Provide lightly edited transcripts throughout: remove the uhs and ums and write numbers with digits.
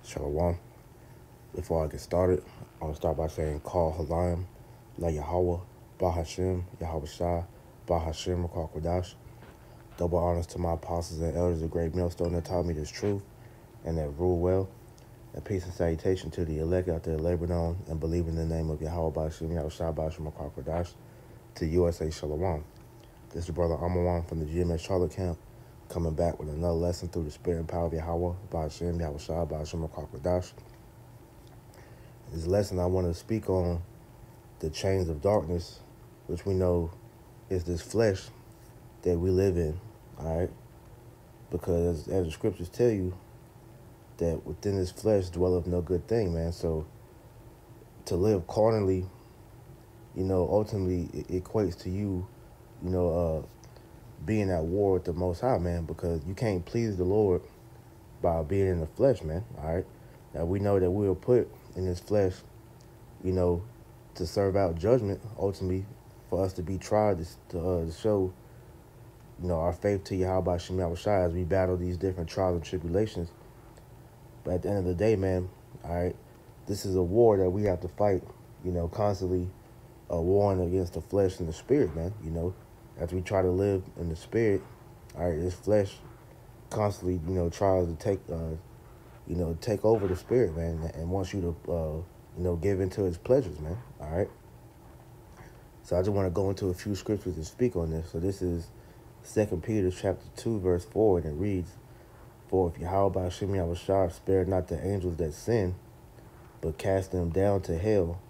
Shalom. Before I get started, I want to start by saying Call Halayim, La Yahweh, Bahashim, Yahweh Shah, Bahashim, Rakal Kodash. Double honors to my apostles and elders of Great Millstone that taught me this truth and that rule well. And peace and salutation to the elect out there laboring on and believe in the name of Yahweh Bahashim, Yahweh Shah, Bahashim, Rakal Kodash. To USA Shalom. This is your brother Amawan from the GMS Charlotte camp, coming back with another lesson through the spirit and power of Yahweh, Bahashim, Yahweh Shah, Bahashim, Rakal Kodash. This lesson I want to speak on the chains of darkness, which we know is this flesh that we live in, all right? Because as the scriptures tell you, that within this flesh dwelleth no good thing, man. So to live carnally, ultimately it equates to you, being at war with the Most High, man, because you can't please the Lord by being in the flesh, man, all right? Now we know that we were put in this flesh, to serve out judgment, ultimately, for us to be tried to show, our faith to Yahweh Shem Yahweh Shai as we battle these different trials and tribulations. But at the end of the day, man, all right, this is a war that we have to fight, constantly warring against the flesh and the spirit, man, as we try to live in the spirit, all right, this flesh constantly, tries to take over the spirit, man, and wants you to, give into its pleasures, man, all right? So I just want to go into a few scriptures and speak on this. So this is 2 Peter chapter 2, verse 4, and it reads, For if Yahweh Shem Yahweh Shah spared not the angels that sin, but cast them down to hell,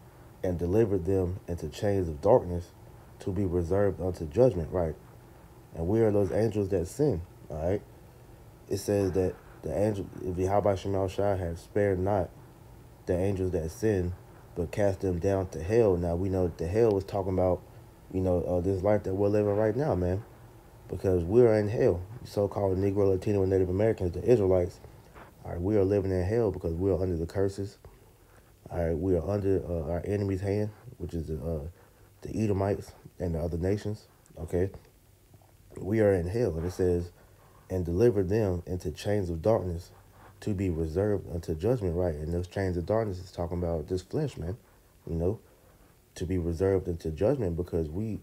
and delivered them into chains of darkness, to be reserved unto judgment, right? And we are those angels that sin, all right? It says that the angel, if Yahweh Shem Yahweh Shah had spared not the angels that sin, but cast them down to hell. Now we know that the hell is talking about, this life that we're living right now, man, because we're in hell. So-called Negro, Latino, and Native Americans, the Israelites, all right, we are living in hell because we are under the curses. All right, we are under our enemy's hand, which is the Edomites and the other nations. Okay, we are in hell, and it says, and deliver them into chains of darkness, to be reserved unto judgment, right? And those chains of darkness is talking about this flesh, man, to be reserved into judgment, because we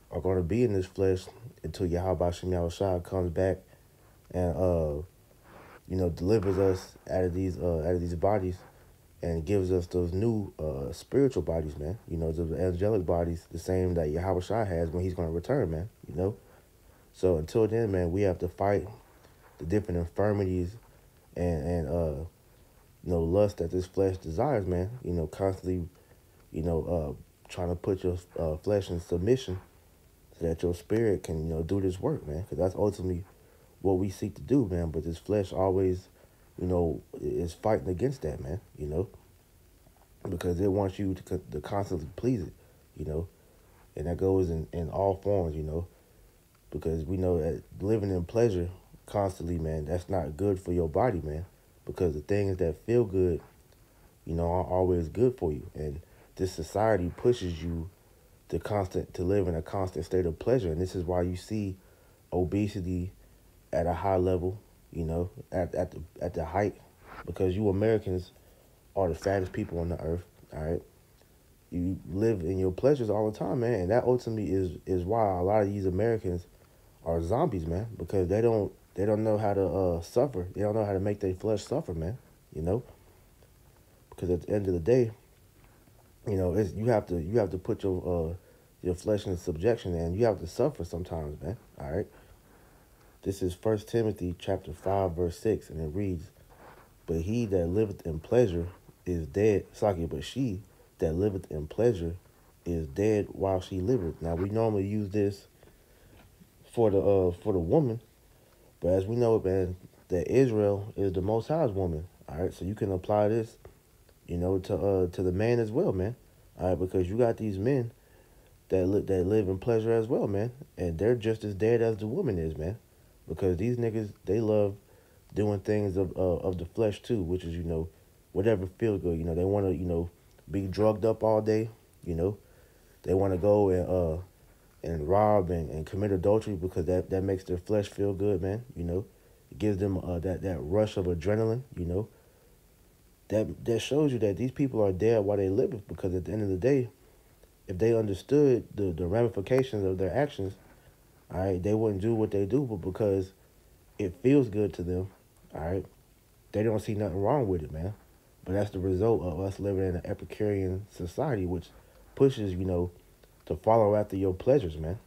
are going to be in this flesh until Yahweh Shem Yahweh Shai comes back and delivers us out of these bodies and gives us those new spiritual bodies, man. Those angelic bodies, the same that Yahweh Shai has when he's going to return, man. So until then, man, we have to fight the different infirmities and lust that this flesh desires, man. Constantly, trying to put your flesh in submission so that your spirit can, do this work, man. Because that's ultimately what we seek to do, man. But this flesh always, is fighting against that, man. Because it wants you to constantly please it, and that goes in all forms, because we know that living in pleasure constantly, man, that's not good for your body, man. Because the things that feel good, are always good for you, and this society pushes you to live in a constant state of pleasure, and this is why you see obesity at a high level, at the height, because you Americans are the fattest people on the earth. All right, you live in your pleasures all the time, man, and that ultimately is why a lot of these Americans are zombies, man, because they don't know how to suffer. They don't know how to make their flesh suffer, man. Because at the end of the day, you have to put your flesh in subjection, and you have to suffer sometimes, man. All right. This is 1 Timothy chapter 5, verse 6, and it reads, But he that liveth in pleasure is dead. But she that liveth in pleasure is dead while she liveth. Now we normally use this for the woman, but as we know, man, that Israel is the Most High's woman. All right, so you can apply this, to the man as well, man. All right, because you got these men that live in pleasure as well, man, and they're just as dead as the woman is, man, because these niggas, they love doing things of the flesh too, which is, whatever feels good. They want to, be drugged up all day. They want to go and rob and commit adultery because that makes their flesh feel good, man. It gives them that rush of adrenaline. that shows you that these people are dead while they live. Because at the end of the day, if they understood the ramifications of their actions, all right, they wouldn't do what they do. But because it feels good to them, all right, they don't see nothing wrong with it, man. But that's the result of us living in an Epicurean society, which pushes, to follow after your pleasures, man.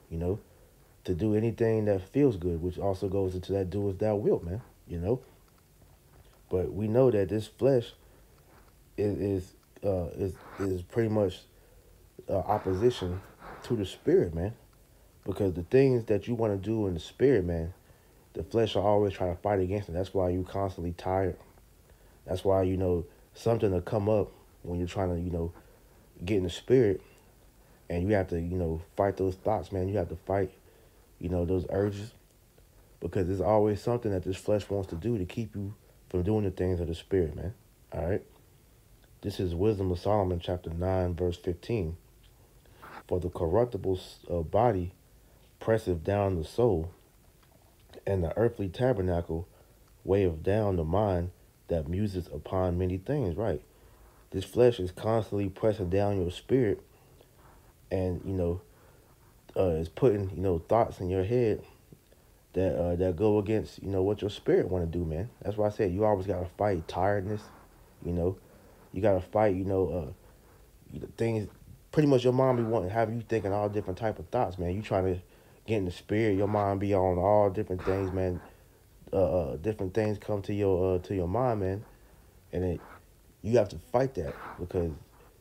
To do anything that feels good, which also goes into that do as thou wilt, man. But we know that this flesh is pretty much opposition to the spirit, man. Because the things that you want to do in the spirit, man, the flesh will always try to fight against it. That's why you constantly tired. That's why something will come up when you're trying to get in the spirit, and you have to fight those thoughts, man. You have to fight those urges, because there's always something that this flesh wants to do to keep you from doing the things of the spirit, man. All right. This is Wisdom of Solomon, chapter 9, verse 15. For the corruptible body presseth down the soul, and the earthly tabernacle weigheth down the mind that museth upon many things. Right. This flesh is constantly pressing down your spirit, and is putting thoughts in your head that go against what your spirit want to do, man. That's why I said you always gotta fight tiredness. You gotta fight things. Pretty much your mind be wanting to have you thinking all different type of thoughts, man. You trying to get in the spirit, your mind be on all different things, man. Different things come to your mind, man, and you have to fight that, because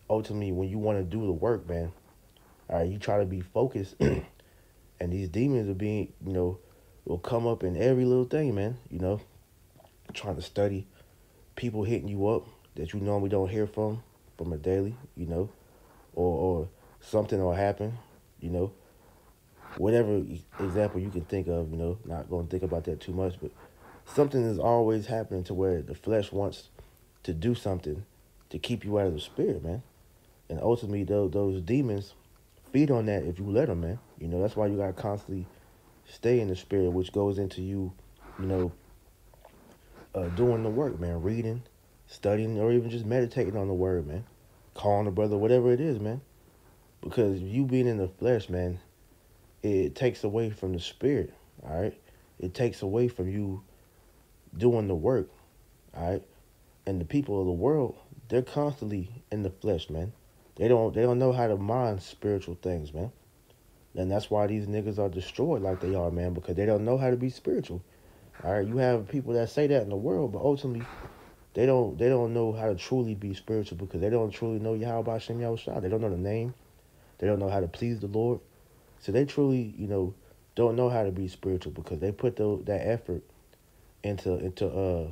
ultimately when you want to do the work, man, all right, you try to be focused, and these demons will come up in every little thing, man. Trying to study people hitting you up that you normally don't hear from a daily, or something will happen, whatever example you can think of, not going to think about that too much, but something is always happening to where the flesh wants to do something to keep you out of the spirit, man. And ultimately, those demons feed on that if you let them, man. That's why you got to constantly stay in the spirit, which goes into you, doing the work, man, reading, studying, or even just meditating on the word, man. Calling a brother, whatever it is, man. Because you being in the flesh, man, it takes away from the spirit, all right? It takes away from you doing the work, all right? And the people of the world, they're constantly in the flesh, man. They don't know how to mind spiritual things, man. And that's why these niggas are destroyed like they are, man, because they don't know how to be spiritual. All right, you have people that say that in the world, but ultimately they don't know how to truly be spiritual, because they don't truly know Yahweh Shem Yahushua. They don't know the name. They don't know how to please the Lord. So they truly, don't know how to be spiritual, because they put that effort into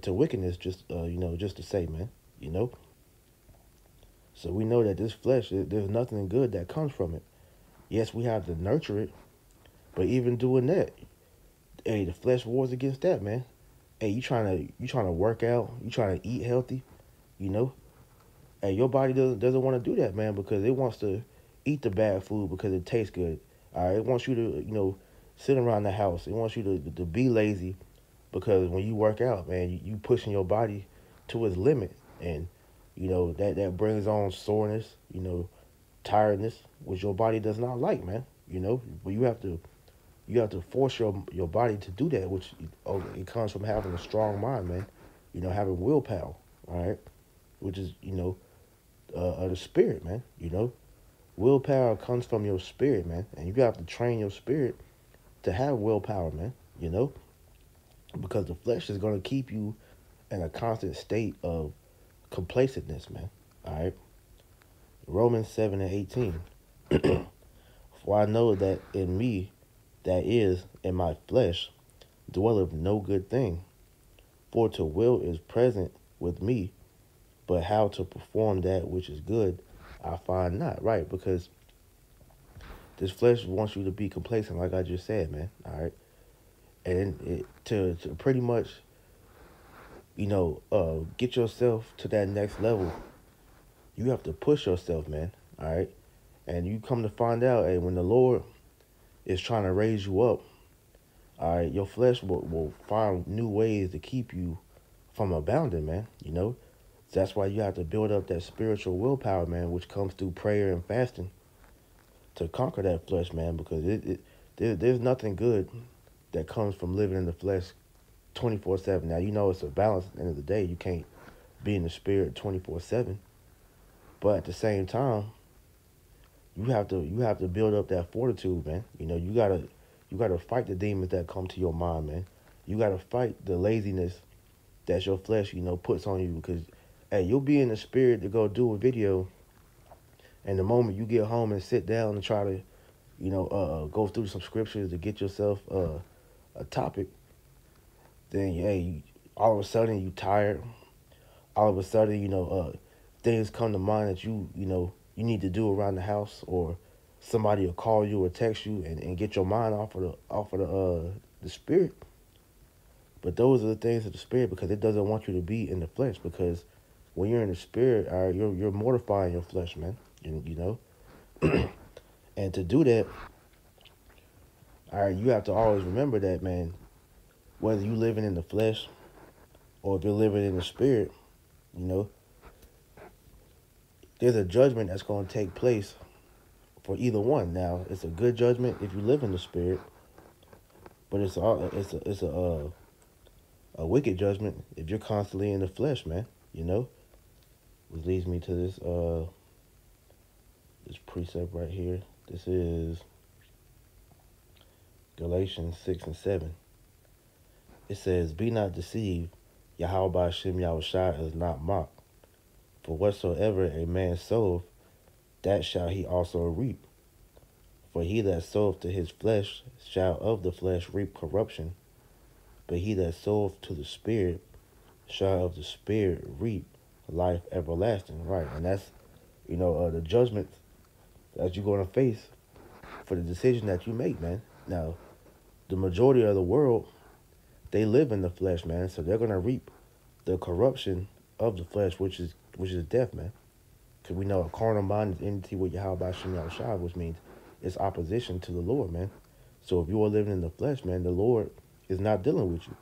wickedness, just just to say, man, So we know that this flesh, there's nothing good that comes from it. Yes, we have to nurture it, but even doing that, hey, the flesh wars against that, man. Hey, you trying to work out, you trying to eat healthy, Hey, your body doesn't want to do that, man, because it wants to eat the bad food because it tastes good. All right, it wants you to sit around the house. It wants you to be lazy, because when you work out, man, you pushing your body to its limit, and that brings on soreness, tiredness, which your body does not like, man. But you have to force your body to do that, which it comes from having a strong mind, man. Having willpower, all right, which is the spirit, man. Willpower comes from your spirit, man, and you have to train your spirit to have willpower, man. Because the flesh is going to keep you in a constant state of complacentness, man. All right. Romans 7:18. For I know that in me, that is, in my flesh, dwelleth no good thing. For to will is present with me, but how to perform that which is good, I find not. Right, because this flesh wants you to be complacent, like I just said, man. All right. And to pretty much, get yourself to that next level, you have to push yourself, man. All right. And you come to find out, hey, when the Lord is trying to raise you up, all right, your flesh will find new ways to keep you from abounding, man. That's why you have to build up that spiritual willpower, man, which comes through prayer and fasting to conquer that flesh, man, because there's nothing good that comes from living in the flesh 24/7. Now, you know it's a balance at the end of the day. You can't be in the spirit 24/7. But at the same time, you have to build up that fortitude, man. You gotta fight the demons that come to your mind, man. You gotta fight the laziness that your flesh, puts on you because hey, you'll be in the spirit to go do a video, and the moment you get home and sit down and try to, go through some scriptures to get yourself a topic, then hey, all of a sudden you tired. All of a sudden, things come to mind that you need to do around the house, or somebody will call you or text you and get your mind off of the spirit. But those are the things of the spirit because it doesn't want you to be in the flesh. Because when you're in the spirit, all right, you're mortifying your flesh, man. And to do that, all right, you have to always remember that, man. Whether you living in the flesh or if you're living in the spirit, you know, there's a judgment that's going to take place for either one. Now, it's a good judgment if you live in the spirit, but it's a wicked judgment if you're constantly in the flesh, man. Which leads me to this precept right here. This is Galatians 6:7. It says, "Be not deceived, Yahweh Hashem Yahushua is not mocked. For whatsoever a man soweth, that shall he also reap. For he that soweth to his flesh shall of the flesh reap corruption, but he that soweth to the Spirit shall of the Spirit reap life everlasting." Right, and that's, the judgment that you're going to face for the decision that you make, man. Now, the majority of the world, they live in the flesh, man, so they're going to reap the corruption of the flesh, which is death, man. Because we know a carnal mind is enmity with Yahweh Shem Yahushua, which means it's opposition to the Lord, man. So if you are living in the flesh, man, the Lord is not dealing with you.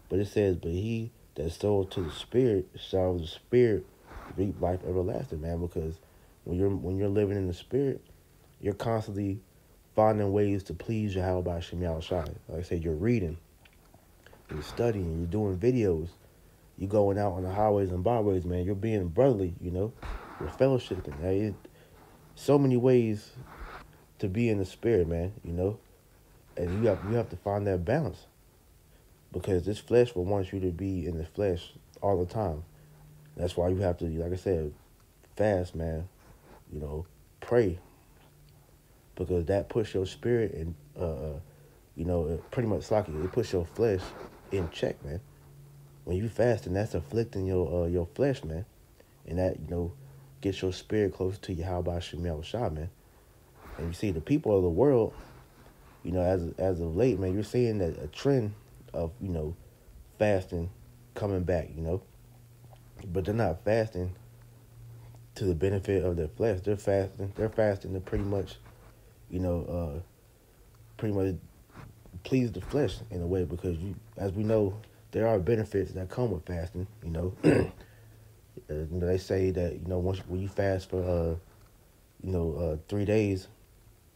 But it says, "But he that soweth to the Spirit shall of the Spirit reap life everlasting," man. Because when you're living in the Spirit, you're constantly finding ways to please Yahweh Shem Yahushua. Like I said, you're reading, you're studying, you're doing videos, you're going out on the highways and byways, man. You're being brotherly, you're fellowshipping. Hey, so many ways to be in the spirit, man, and you have to find that balance because this flesh will want you to be in the flesh all the time. That's why you have to, like I said, fast, man, pray, because that puts your spirit in, pretty much like it puts your flesh in check, man. When you fasting, that's afflicting your flesh, man, and that gets your spirit closer to Yahweh Shem Yahushua, man. And you see, the people of the world, as of late, man, you're seeing that a trend of fasting coming back, but they're not fasting to the benefit of their flesh. They're fasting to pretty much please the flesh in a way, because as we know, there are benefits that come with fasting. They say that when you fast for 3 days,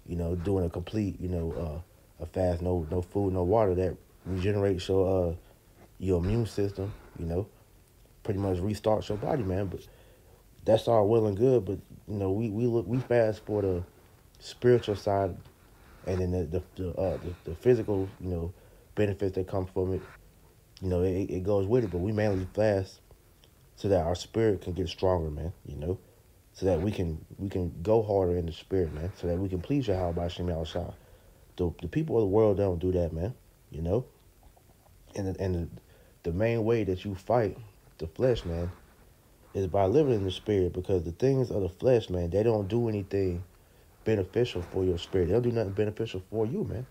doing a complete a fast, no food, no water, that regenerates your immune system. Pretty much restarts your body, man. But that's all well and good. But we fast for the spiritual side, and then the physical benefits that come from it. It goes with it. But we mainly fast so that our spirit can get stronger, man. So that we can go harder in the spirit, man. So that we can please Yahweh by Shem Yahushua. The people of the world don't do that, man. And the main way that you fight the flesh, man, is by living in the spirit, because the things of the flesh, man, they don't do anything beneficial for your spirit. They don't do nothing beneficial for you, man.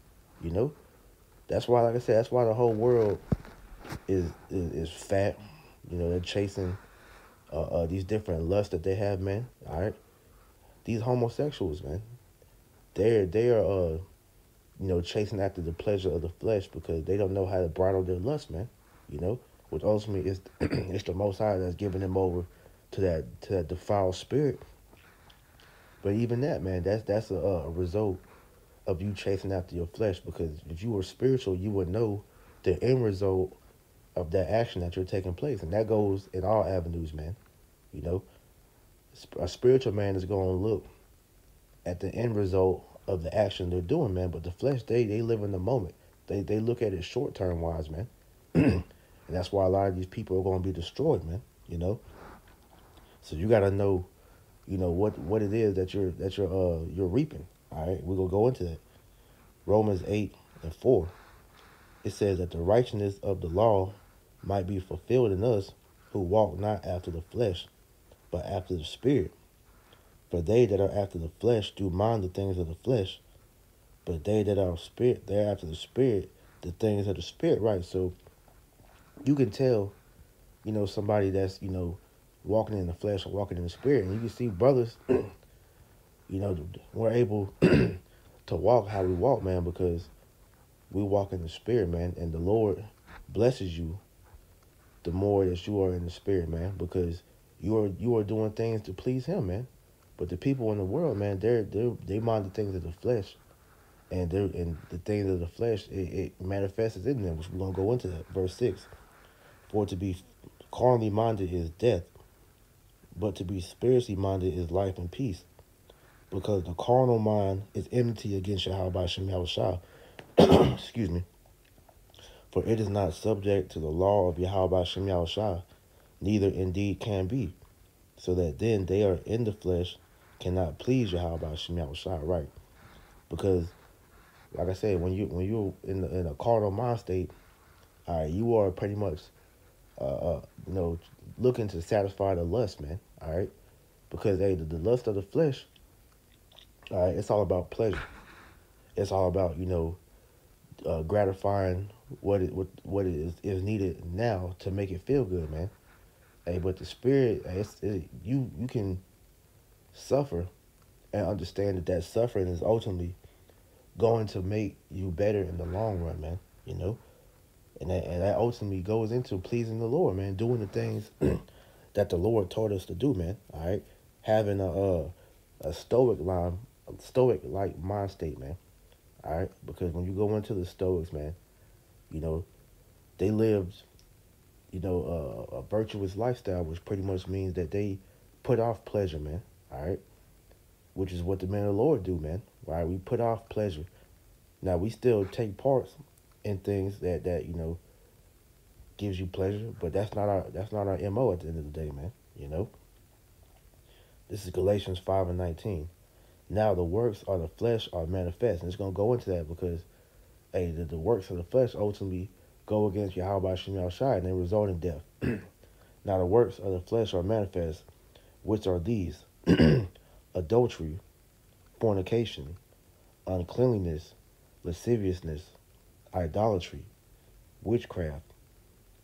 That's why, like I said, that's why the whole world is fat. They're chasing these different lusts that they have, man. All right, these homosexuals, man, they are chasing after the pleasure of the flesh because they don't know how to bridle their lust, man. which ultimately is it's the Most High that's giving them over to that defiled spirit. But even that, man, that's a result of you chasing after your flesh. Because if you were spiritual, you would know the end result of that action that you're taking place, and that goes in all avenues, man. You know, a spiritual man is going to look at the end result of the action they're doing, man. But the flesh, they live in the moment. They look at it short term wise, man. And that's why a lot of these people are going to be destroyed, man. You know, so you got to know, what it is that you're reaping. All right, we're gonna go into that. Romans 8:4. It says that the righteousness of the law might be fulfilled in us who walk not after the flesh, but after the Spirit. For they that are after the flesh do mind the things of the flesh, but they that are spirit, they're after the Spirit, the things of the Spirit. Right. So you can tell, somebody that's, walking in the flesh or walking in the Spirit, and you can see brothers, we're able to walk how we walk, man, because we walk in the Spirit, man, and the Lord blesses you the more that you are in the Spirit, man, because you are doing things to please Him, man. But the people in the world, man, they mind the things of the flesh, and the things of the flesh it manifests in them, which we're gonna go into that. Verse 6: For to be carnally minded is death, but to be spiritually minded is life and peace. Because the carnal mind is enmity against Yahweh Shem Yahushua. Excuse me. For it is not subject to the law of Yahweh Shem Yahushua, neither indeed can be. So that then they are in the flesh, cannot please Yahweh Shem Yahushua, right? Because, like I said, when you're in a carnal mind state, all right, you are pretty much, you know, looking to satisfy the lust, man. All right, because hey, the lust of the flesh, all right, it's all about pleasure. It's all about gratifying what is needed now to make it feel good, man. Hey, but the spirit, hey, you can suffer and understand that suffering is ultimately going to make you better in the long run, man. You know, and that ultimately goes into pleasing the Lord, man, doing the things that the Lord taught us to do, man. All right, having a stoic like mind state, man. All right, because when you go into the Stoics, man, you know they lived, a virtuous lifestyle, which pretty much means that they put off pleasure, man. All right, which is what the men of the Lord do, man. Right, we put off pleasure. Now we still take parts in things that gives you pleasure, but that's not our mo at the end of the day, man. You know, this is Galatians 5:19. Now the works of the flesh are manifest, and it's gonna go into that because hey, the works of the flesh ultimately go against Yahweh Shem Yahushua and they result in death. Now the works of the flesh are manifest, which are these: adultery, fornication, uncleanliness, lasciviousness, idolatry, witchcraft,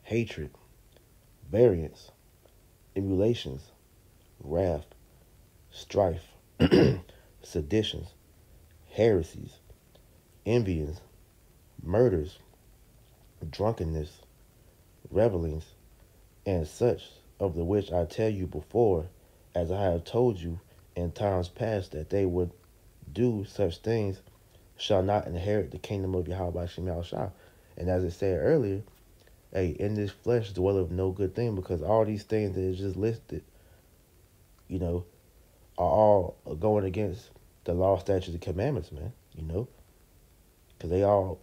hatred, variance, emulations, wrath, strife, seditions, heresies, envyings, murders, drunkenness, revelings, and such, of the which I tell you before, as I have told you in times past, that they would do such things shall not inherit the kingdom of Yahweh Shem Yahushua. And as it said earlier, hey, in this flesh dwelleth no good thing, because all these things that is just listed, you know, are all going against the law, statutes, and commandments, man. You know, because they all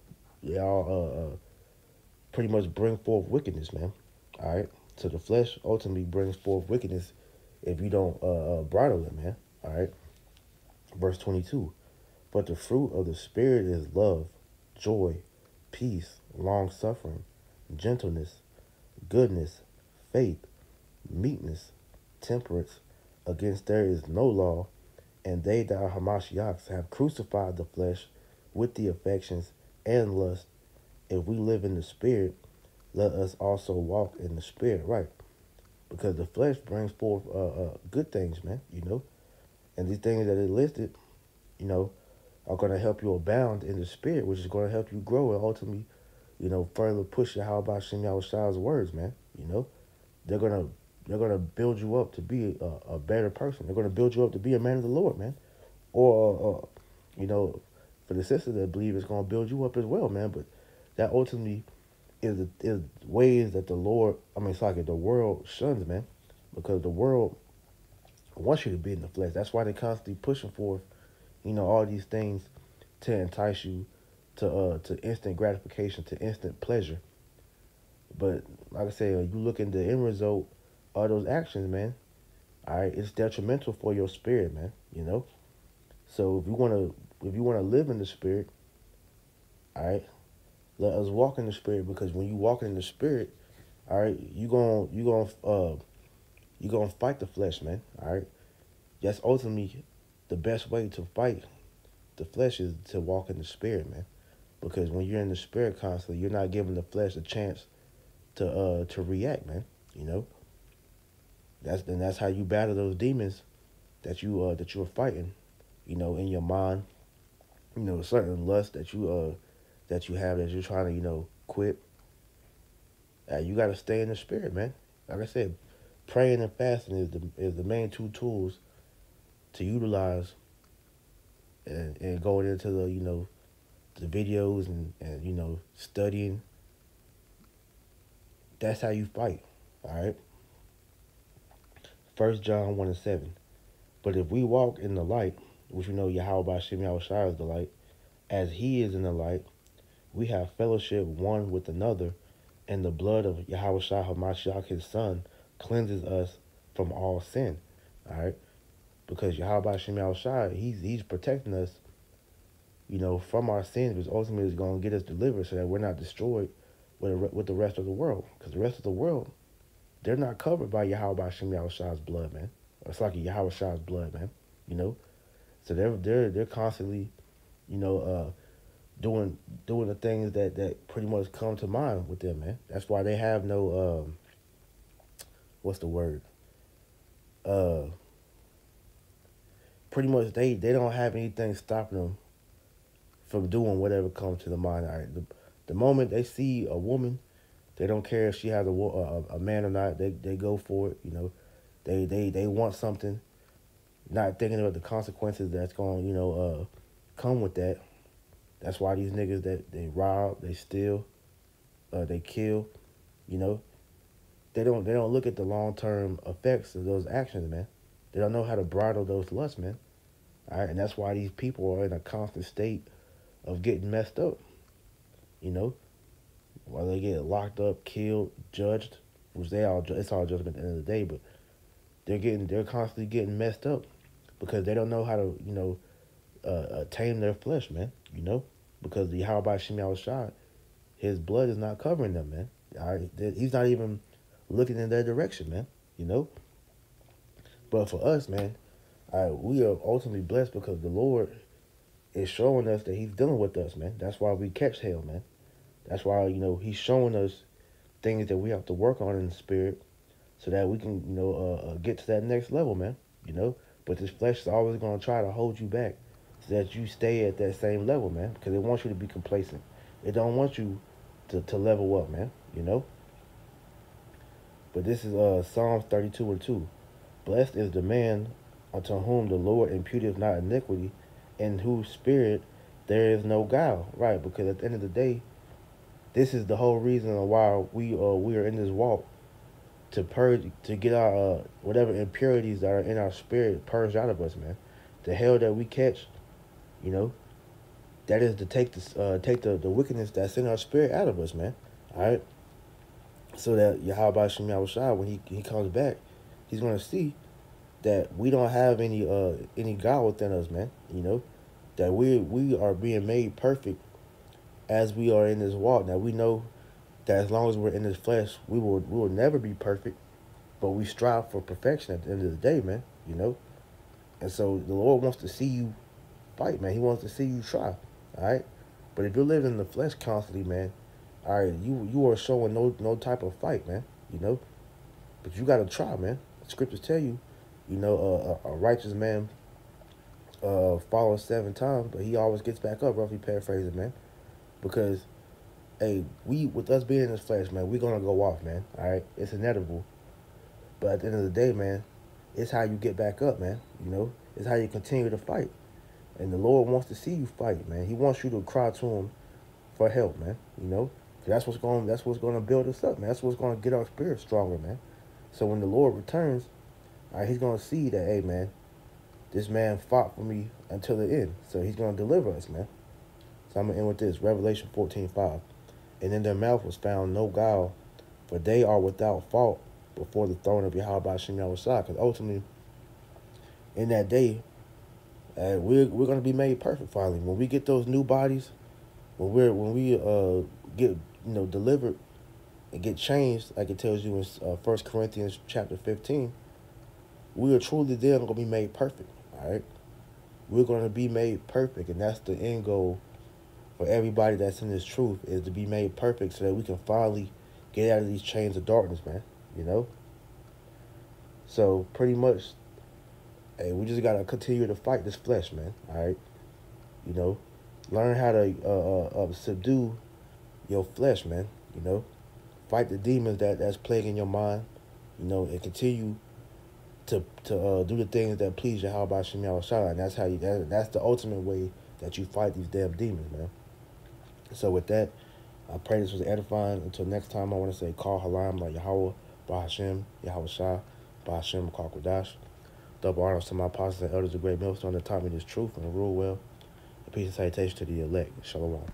pretty much bring forth wickedness, man. All right, so the flesh ultimately brings forth wickedness if you don't bridle it, man. All right, verse 22. But the fruit of the Spirit is love, joy, peace, long suffering, gentleness, goodness, faith, meekness, temperance. Against there is no law, and they that are Hamashiachs have crucified the flesh with the affections and lust. If we live in the Spirit, let us also walk in the Spirit, right? Because the flesh brings forth good things, man, and these things that are listed, are going to help you abound in the Spirit, which is going to help you grow and ultimately, further push Yahweh Shem Yahushua's words, man. They're gonna they're gonna build you up to be a better person. They're gonna build you up to be a man of the Lord, man. Or you know, for the sister that believe it's gonna build you up as well, man. But that ultimately is ways that the Lord, I mean, it's like the world shuns, man, because the world wants you to be in the flesh. That's why they constantly pushing forth, all these things to entice you to instant gratification, to instant pleasure. But like I said, you look in the end result of those actions, man. All right, it's detrimental for your spirit, man. So if you wanna live in the spirit, all right, let us walk in the spirit, because when you walk in the spirit, all right, you gonna fight the flesh, man. All right, that's ultimately the best way to fight the flesh is to walk in the spirit, man. Because when you're in the spirit constantly, you're not giving the flesh a chance to react, man. You know, that's how you battle those demons that you're fighting. In your mind, certain lust that you have that you're trying to quit. You got to stay in the spirit, man. Like I said, praying and fasting is the main two tools to utilize, and going into the videos and studying. That's how you fight. All right. 1 John 1:7. But if we walk in the light, which we know Yahweh Shem Yahushua is the light, as He is in the light, we have fellowship one with another, and the blood of Yahushua Hamashiach, His Son, cleanses us from all sin. All right. Because Yahweh Shem Yahushua, He's protecting us, from our sins, which ultimately is going to get us delivered so that we're not destroyed with the rest of the world. Because the rest of the world, they're not covered by Yahweh Shem Yahushua's blood, man. It's like Yahushua's blood, man. So they're constantly, doing the things that pretty much come to mind with them, man. That's why they have no what's the word? Pretty much they don't have anything stopping them from doing whatever comes to the mind. All right, the moment they see a woman, they don't care if she has a man or not. They go for it. They want something, not thinking about the consequences that's going come with that. That's why these niggas that they rob, they steal, they kill, they don't look at the long-term effects of those actions, man. They don't know how to bridle those lusts, man. All right, and that's why these people are in a constant state of getting messed up. While they get locked up, killed, judged, which it's all judgment at the end of the day, but they're constantly getting messed up because they don't know how to tame their flesh, man. Because the Yahweh Shem Yahushua, His blood is not covering them, man. All right, He's not even looking in their direction, man. But for us, man, we are ultimately blessed because the Lord is showing us that He's dealing with us, man. That's why we catch hell, man. That's why, He's showing us things that we have to work on in the spirit so that we can, get to that next level, man. But this flesh is always going to try to hold you back so that you stay at that same level, man, because it wants you to be complacent. It don't want you to level up, man, But this is Psalms 32:2. Blessed is the man unto whom the Lord imputeth not iniquity, in whose spirit there is no guile. Right, because at the end of the day, this is the whole reason why we are in this walk, to purge, to get our whatever impurities that are in our spirit purged out of us, man. The hell that we catch, that is to take the wickedness that's in our spirit out of us, man. All right, so that Yahweh Shem Yahushua, when he comes back, He's gonna see that we don't have any God within us, man. That we are being made perfect as we are in this walk. Now we know that as long as we're in this flesh, we will never be perfect, but we strive for perfection at the end of the day, man. And so the Lord wants to see you fight, man. He wants to see you try, all right. But if you're living in the flesh constantly, man, all right, you are showing no type of fight, man. But you gotta try, man. The scriptures tell you, a righteous man falls 7 times, but he always gets back up. Roughly paraphrasing, man, because hey, we with us being in this flesh, man, we're gonna go off, man. All right, it's inevitable. But at the end of the day, man, it's how you get back up, man. You know, it's how you continue to fight. And the Lord wants to see you fight, man. He wants you to cry to Him for help, man. You know, 'cause that's what's gonna build us up, man. That's what's gonna get our spirit stronger, man. So when the Lord returns, all right, He's gonna see that, hey, man, this man fought for me until the end. So He's gonna deliver us, man. So I'm gonna end with this: Revelation 14:5. And in their mouth was found no guile, for they are without fault before the throne of Yahweh Shem Yahushua. Because ultimately, in that day, we're gonna be made perfect finally. When we get those new bodies, when we get delivered and get changed, like it tells you in 1 Corinthians chapter 15, we are truly then gonna be made perfect. All right, we're gonna be made perfect, and that's the end goal for everybody that's in this truth, is to be made perfect so that we can finally get out of these chains of darkness, man. You know. So pretty much, hey, we just gotta continue to fight this flesh, man. All right, you know, learn how to subdue your flesh, man. You know, fight the demons that's plaguing your mind. You know, and continue to do the things that please Yahweh Shem Yahushua, and that's how that's the ultimate way that you fight these damn demons, man. So with that, I pray this was edifying. Until next time, I want to say, call halam like Yahweh, Bahashem, Yahweh Shah, Bahashem, Kwadash. Double honors to my apostles and elders of Great Millstone that taught me this truth and rule well. And peace and salutation to the elect. Shalom.